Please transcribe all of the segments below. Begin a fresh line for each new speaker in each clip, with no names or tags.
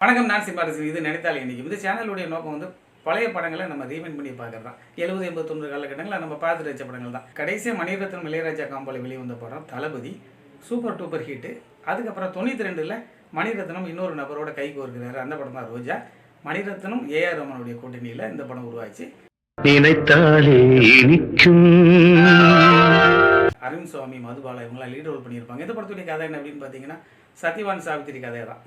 வணக்கம், நான் சிம்பாரசி. இது நினைத்தால் இன்னைக்கு இந்த சேனலுடைய நோக்கம் வந்து பழைய படங்களை நம்ம ரீமைண்ட் பண்ணி பார்க்கறது தான். 70, 80, 90 காலகட்டங்களில் நம்ம பார்த்துட்டு வச்ச படங்கள் தான். கடைசியாக மணிரத்னம் இளையராஜா காம்போல வெளிவந்த படம் தளபதி, சூப்பர் டூப்பர் ஹிட்டு. அதுக்கப்புறம் 92ல் மணிரத்னம் இன்னொரு நபரோட கை கோர்க்கிறாரு. அந்த படம் தான் ரோஜா. மணிரத்னம் ஏஆர் ரமனுடைய கூட்டணியில் இந்த படம் உருவாச்சு. அரவிந்த் சுவாமி, மதுபாலா இவங்களாம் லீட் ரோல் பண்ணியிருப்பாங்க. இந்த படத்துடைய கதை என்ன அப்படின்னு பார்த்தீங்கன்னா, சத்யவான் சாவித்திரி கதை தான்.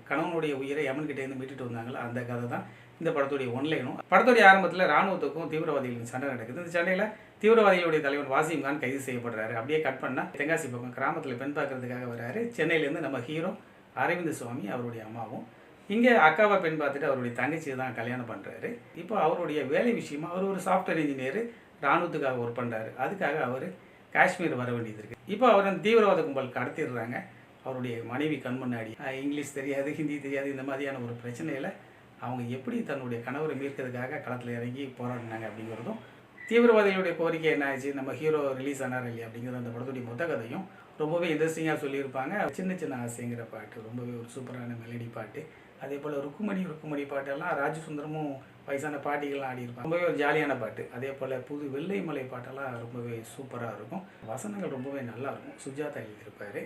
கணவனுடைய உயிரை யமன்கிட்டேருந்து மீட்டுட்டு வந்தாங்களா, அந்த கதை தான் இந்த படத்துடைய ஒன்லைனும். படத்துடைய ஆரம்பத்தில் ராணுவத்துக்கும் தீவிரவாதிகளுக்கும் சண்டை நடக்குது. இந்த சண்டையில் தீவிரவாதிகளுடைய தலைவன் வாசிம் கான் கைது செய்யப்படுறாரு. அப்படியே கட் பண்ணால் தென்காசி பக்கம் கிராமத்தில் பெண் பார்க்கறதுக்காக வர்றாரு. சென்னையிலேருந்து நம்ம ஹீரோ அரவிந்த் சுவாமி, அவருடைய அம்மாவும் இங்கே அக்காவை பெண் பார்த்துட்டு அவருடைய தங்கச்சியை தான் கல்யாணம் பண்ணுறாரு. இப்போ அவருடைய வேலை விஷயமா அவர் ஒரு சாஃப்ட்வேர் இன்ஜினியர், ராணுவத்துக்காக ஒர்க் பண்ணுறாரு. அதுக்காக அவர் காஷ்மீர் வர வேண்டியது இருக்குது. இப்போ அவர் அந்த தீவிரவாத கும்பல் கடத்திடுறாங்க. அவருடைய மனைவி கண் முன்னாடி இங்கிலீஷ் தெரியாது, ஹிந்தி தெரியாது, இந்த மாதிரியான ஒரு பிரச்சனையில் அவங்க எப்படி தன்னுடைய கணவரை மீட்கிறதுக்காக களத்தில் இறங்கி போராடினாங்க அப்படிங்கிறதும், தீவிரவாதிகளுடைய கோரிக்கை என்ன ஆச்சு, நம்ம ஹீரோ ரிலீஸ் ஆனார் இல்லையா அப்படிங்கிறது அந்த படத்துடைய மொத்த கதையும் ரொம்பவே இன்ட்ரெஸ்டிங்காக சொல்லியிருப்பாங்க. சின்ன சின்ன ஆசைங்கிற பாட்டு ரொம்பவே ஒரு சூப்பரான மெலடி பாட்டு. அதே போல் ருக்குமணி பாட்டெல்லாம் ராஜசுந்தரமும் வயசான பாட்டிகள்லாம் ஆடியிருப்பாங்க. ரொம்பவே ஒரு ஜாலியான பாட்டு. அதே போல் புது வெள்ளை மலை பாட்டெல்லாம் ரொம்பவே சூப்பராக இருக்கும். வசனங்கள் ரொம்பவே நல்லாயிருக்கும். சுஜாதா எழுதியிருப்பார்.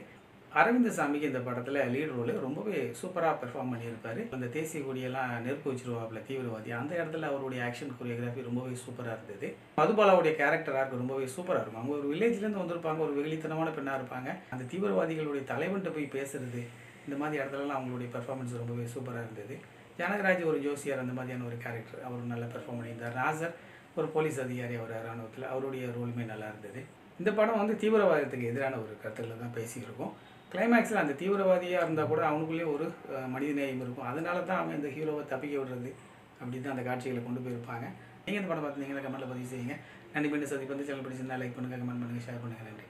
அரவிந்த் சாமிக்கு இந்த படத்தில் லீட் ரோல் ரொம்பவே சூப்பராக பெர்ஃபார்ம் பண்ணியிருப்பார். அந்த தேசிய கொடியெல்லாம் நெருப்பு வச்சுருவாப்புல தீவிரவாதி, அந்த இடத்துல அவருடைய ஆக்ஷன் கொரியோகிராஃபி ரொம்பவே சூப்பராக இருந்தது. மதுபாலாவுடைய கேரக்டராக ரொம்பவே சூப்பராக இருக்கும். அவங்க ஒரு வில்லேஜ்லேருந்து வந்திருப்பாங்க, ஒரு வெகுளித்தனமான பெண்ணாக இருப்பாங்க. அந்த தீவிரவாதிகளுடைய தலைவன்கிட்ட போய் பேசுறது, இந்த மாதிரி இடத்துலலாம் அவங்களுடைய பெர்ஃபார்மன்ஸ் ரொம்பவே சூப்பராக இருந்தது. ஜனகராஜ் ஒரு ஜோசியர், அந்த மாதிரியான ஒரு கேரக்டர், அவர் நல்லா பெர்ஃபார்ம் பண்ணியிருந்தார். ராசர் ஒரு போலீஸ் அதிகாரி, அவர் இராணுவத்தில், அவருடைய ரோலுமே நல்லா இருந்தது. இந்த படம் வந்து தீவிரவாதத்துக்கு எதிரான ஒரு கருத்துக்களை தான் பேசியிருக்கும். கிளைமேக்ஸில் அந்த தீவிரவாதியாக இருந்தால் கூட அவனுக்குள்ளேயே ஒரு மனித நேயம் இருக்கும். அதனால தான் அவன் இந்த ஹீரோவை தப்பிக்க விடுறது அப்படி தான் அந்த காட்சிகளை கொண்டு போயிருப்பாங்க. நீங்கள் இந்த படம் பார்த்துருந்தீங்கன்னா கமெண்ட்டில் பதிவு செய்யுங்க. நன்றி. மீண்டும் சந்திப்பு வந்து சேனல் பிடிச்சிருந்தா லைக் பண்ணுங்கள், கமெண்ட் பண்ணுங்கள், ஷேர் பண்ணுங்கள். நன்றி.